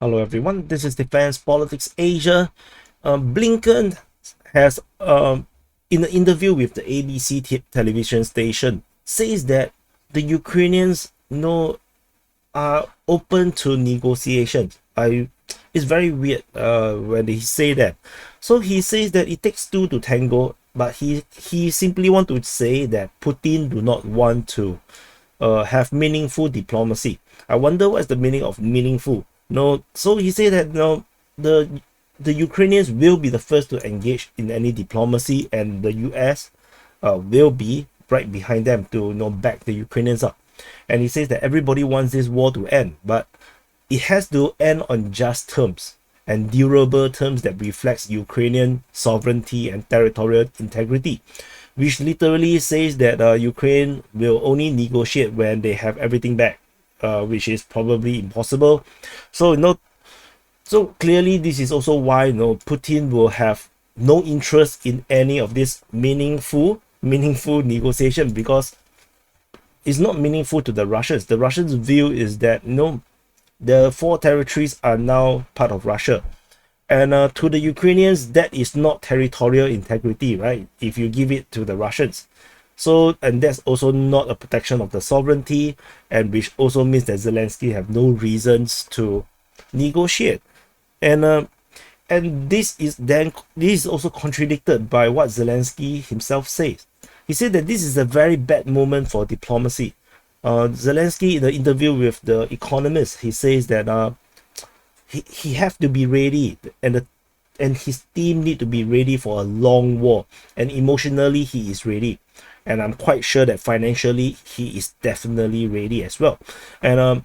Hello everyone, this is Defense Politics Asia. Blinken has, in an interview with the ABC television station, says that the Ukrainians are open to negotiations. It's very weird when he say that. So he says that it takes two to tango, but he simply want to say that Putin do not want to have meaningful diplomacy. I wonder what's the meaning of meaningful. No, so he said that the the Ukrainians will be the first to engage in any diplomacy, and the US will be right behind them to back the Ukrainians up. And he says that everybody wants this war to end, but it has to end on just terms and durable terms that reflects Ukrainian sovereignty and territorial integrity, which literally says that Ukraine will only negotiate when they have everything back, which is probably impossible. So so clearly this is also why Putin will have no interest in any of this meaningful negotiation, because it's not meaningful to the Russians. The Russians' view is that the four territories are now part of Russia. And to the Ukrainians, that is not territorial integrity, right? If you give it to the Russians. So, and that's also not a protection of the sovereignty, and which also means that Zelenskyy have no reasons to negotiate. And this is also contradicted by what Zelenskyy himself says. He said that this is a very bad moment for diplomacy. Zelenskyy, in the interview with The Economist, he says that he have to be ready, and his team need to be ready for a long war, and emotionally he is ready, and I'm quite sure that financially he is definitely ready as well. And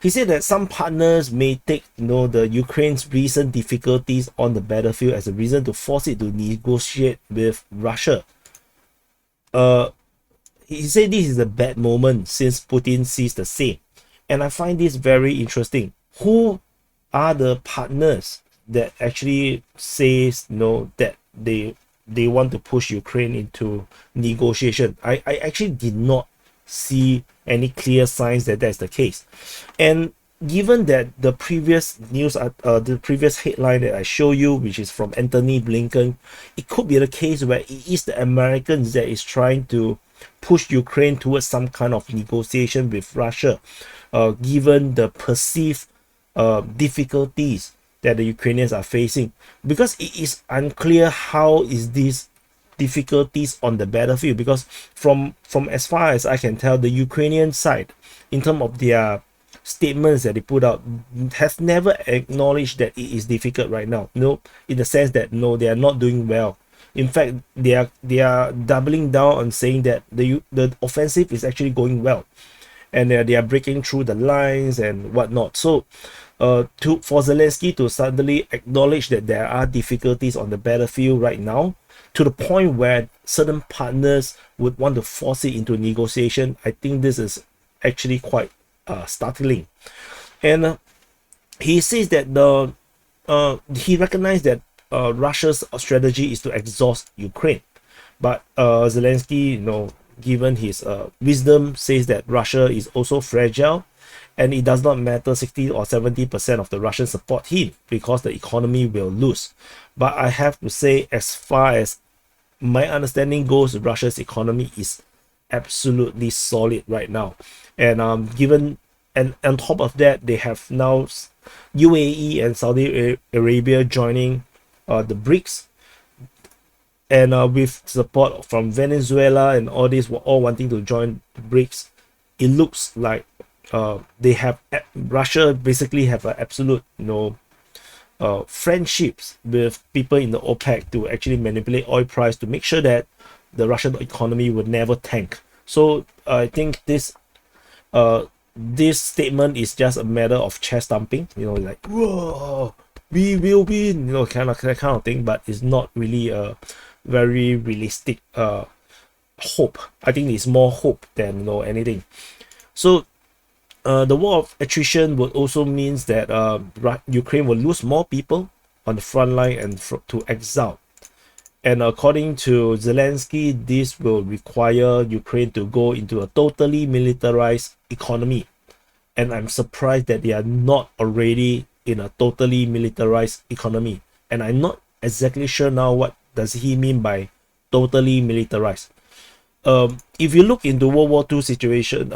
he said that some partners may take the Ukraine's recent difficulties on the battlefield as a reason to force it to negotiate with Russia. He said this is a bad moment since Putin sees the same. And I find this very interesting. Who are the partners that actually says that they want to push Ukraine into negotiation? I actually did not see any clear signs that that's the case. And given that the previous the previous headline that I show you, which is from Anthony Blinken, it could be the case where it is the Americans that is trying to push Ukraine towards some kind of negotiation with Russia, given the perceived difficulties that the Ukrainians are facing, because it is unclear how is these difficulties on the battlefield, because from as far as I can tell, the Ukrainian side, in terms of their statements that they put out, have never acknowledged that it is difficult right now, in the sense that they are not doing well. In fact, they are doubling down on saying that the offensive is actually going well, and they are breaking through the lines and whatnot. So for Zelenskyy to suddenly acknowledge that there are difficulties on the battlefield right now, to the point where certain partners would want to force it into negotiation, I think this is actually quite startling. And he says that he recognized that Russia's strategy is to exhaust Ukraine, but Zelenskyy, given his wisdom, says that Russia is also fragile, and it does not matter 60 or 70% of the Russians support him, because the economy will lose. But I have to say, as far as my understanding goes, Russia's economy is absolutely solid right now. And on top of that, they have now UAE and Saudi Arabia joining the BRICS, and with support from Venezuela and all these were all wanting to join the BRICS. It looks like Russia basically have an absolute friendships with people in the OPEC to actually manipulate oil price to make sure that the Russian economy would never tank. So I think this statement is just a matter of chest thumping, like, whoa, we will win, kind of thing, but it's not really a very realistic hope. I think it's more hope than anything. So the war of attrition would also means that Ukraine will lose more people on the front line and to exile. And according to Zelenskyy, this will require Ukraine to go into a totally militarized economy. and I'm surprised that they are not already in a totally militarized economy. And I'm not exactly sure now what does he mean by totally militarized. If you look into World War II situation,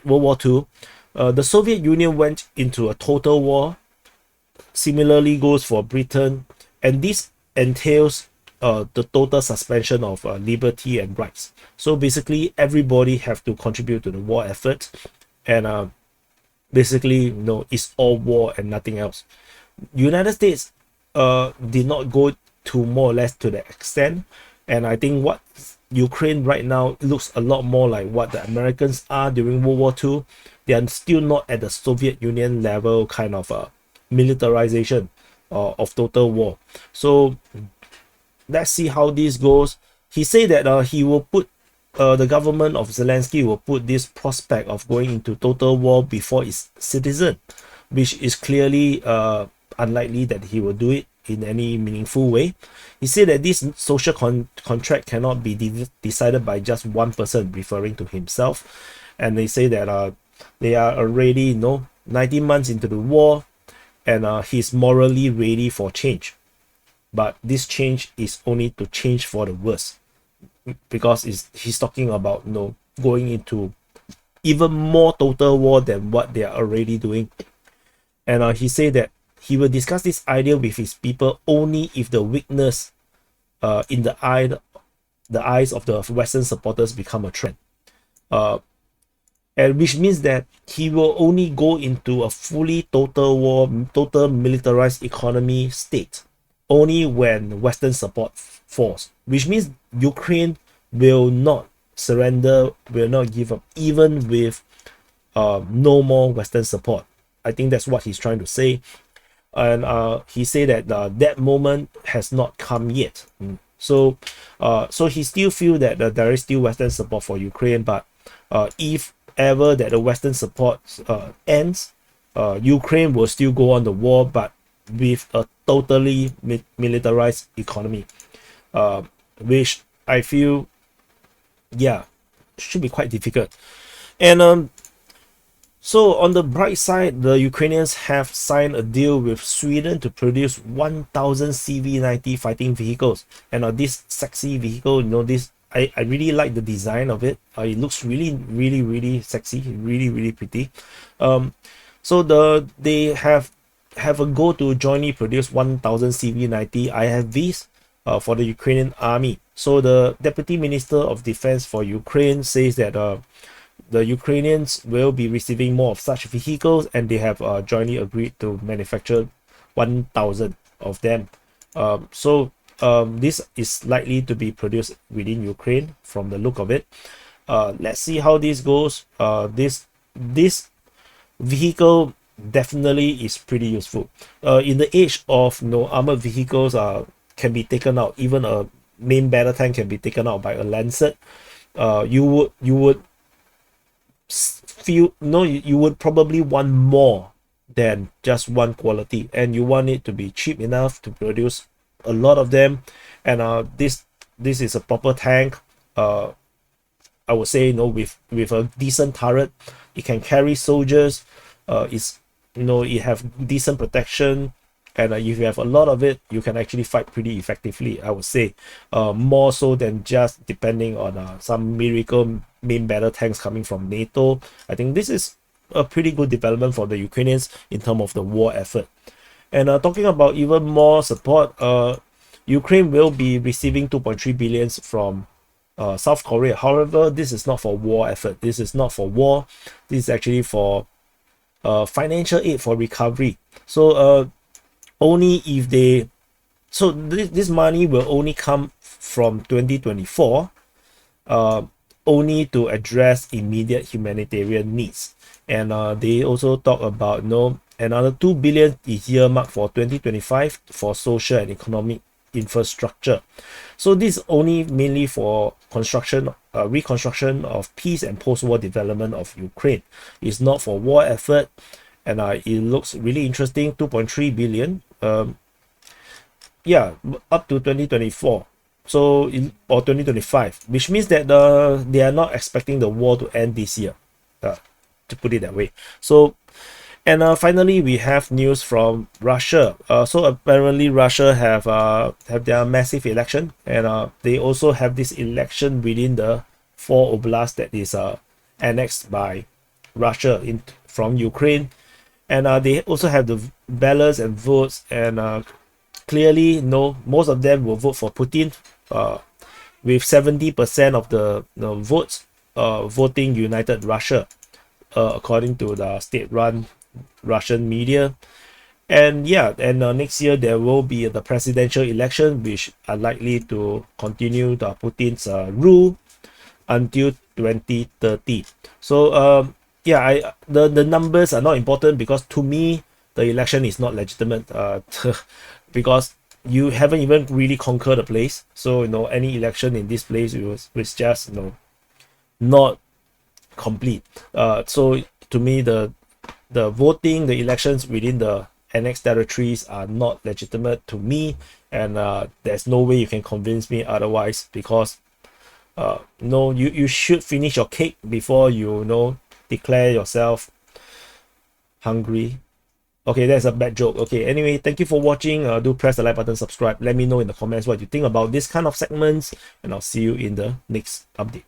World War II, the Soviet Union went into a total war. Similarly goes for Britain, and this entails the total suspension of liberty and rights. So basically, everybody have to contribute to the war effort, and basically, it's all war and nothing else. United States did not go to more or less to the extent, and I think what Ukraine right now looks a lot more like what the Americans are during World War II. They are still not at the Soviet Union level kind of militarization of total war. So let's see how this goes. He said that he will put the government of Zelenskyy will put this prospect of going into total war before its citizen, which is clearly unlikely that he will do it in any meaningful way. He said that this social contract cannot be decided by just one person, referring to himself. And they say that they are already 19 months into the war, and he's morally ready for change. But this change is only to change for the worse, because he's talking about going into even more total war than what they are already doing. And he said that he will discuss this idea with his people only if the weakness in the eyes of the Western supporters become a trend. And which means that he will only go into a fully total war, total militarized economy state only when Western support falls, which means Ukraine will not surrender, will not give up, even with no more Western support. I think that's what he's trying to say. And he said that that moment has not come yet. So he still feel that there is still Western support for Ukraine, but if ever that the Western support ends, Ukraine will still go on the war, but with a totally militarized economy, which I feel, should be quite difficult. And so on the bright side, the Ukrainians have signed a deal with Sweden to produce 1,000 CV-90 fighting vehicles. And this sexy vehicle, this I really like the design of it. It looks really sexy, really pretty. So they have a goal to jointly produce 1,000 CV-90 IFVs for the Ukrainian army. So the Deputy Minister of Defense for Ukraine says that the Ukrainians will be receiving more of such vehicles, and they have jointly agreed to manufacture 1,000 of them. This is likely to be produced within Ukraine from the look of it. Let's see how this goes. This vehicle definitely is pretty useful. In the age of armored vehicles can be taken out, even a main battle tank can be taken out by a Lancet. You would feel you would probably want more than just one quality, and you want it to be cheap enough to produce a lot of them. And this is a proper tank. I would say with a decent turret, it can carry soldiers. It have decent protection, and if you have a lot of it, you can actually fight pretty effectively, I would say, more so than just depending on some miracle main battle tanks coming from NATO. I think this is a pretty good development for the Ukrainians in terms of the war effort. And talking about even more support, Ukraine will be receiving 2.3 billion from South Korea. However, this is not for war effort. This is not for war. This is actually for financial aid for recovery. So only if they, so this money will only come from 2024, only to address immediate humanitarian needs. And they also talk about another 2 billion is earmarked for 2025 for social and economic infrastructure. So this is only mainly for reconstruction of peace and post-war development of Ukraine. It's not for war effort, and it looks really interesting. 2.3 billion, up to 2024. So or 2025, which means that they are not expecting the war to end this year. to put it that way. So, and finally, we have news from Russia. So apparently, Russia have their massive election, and they also have this election within the 4 oblasts that is annexed by Russia from Ukraine, and they also have the ballots and votes, and clearly, no, most of them will vote for Putin, with 70% of the votes voting United Russia, according to the state-run Russian media. And yeah, and next year there will be the presidential election, which are likely to continue the Putin's rule until 2030. So yeah, the numbers are not important, because to me the election is not legitimate, because you haven't even really conquered the place. So any election in this place was just not complete. So to me, the voting, the elections within the annexed territories are not legitimate to me, and there's no way you can convince me otherwise, because no, you should finish your cake before you declare yourself hungry. Okay, that's a bad joke. Okay, anyway, thank you for watching. Do press the like button, subscribe. Let me know in the comments what you think about this kind of segments, and I'll see you in the next update.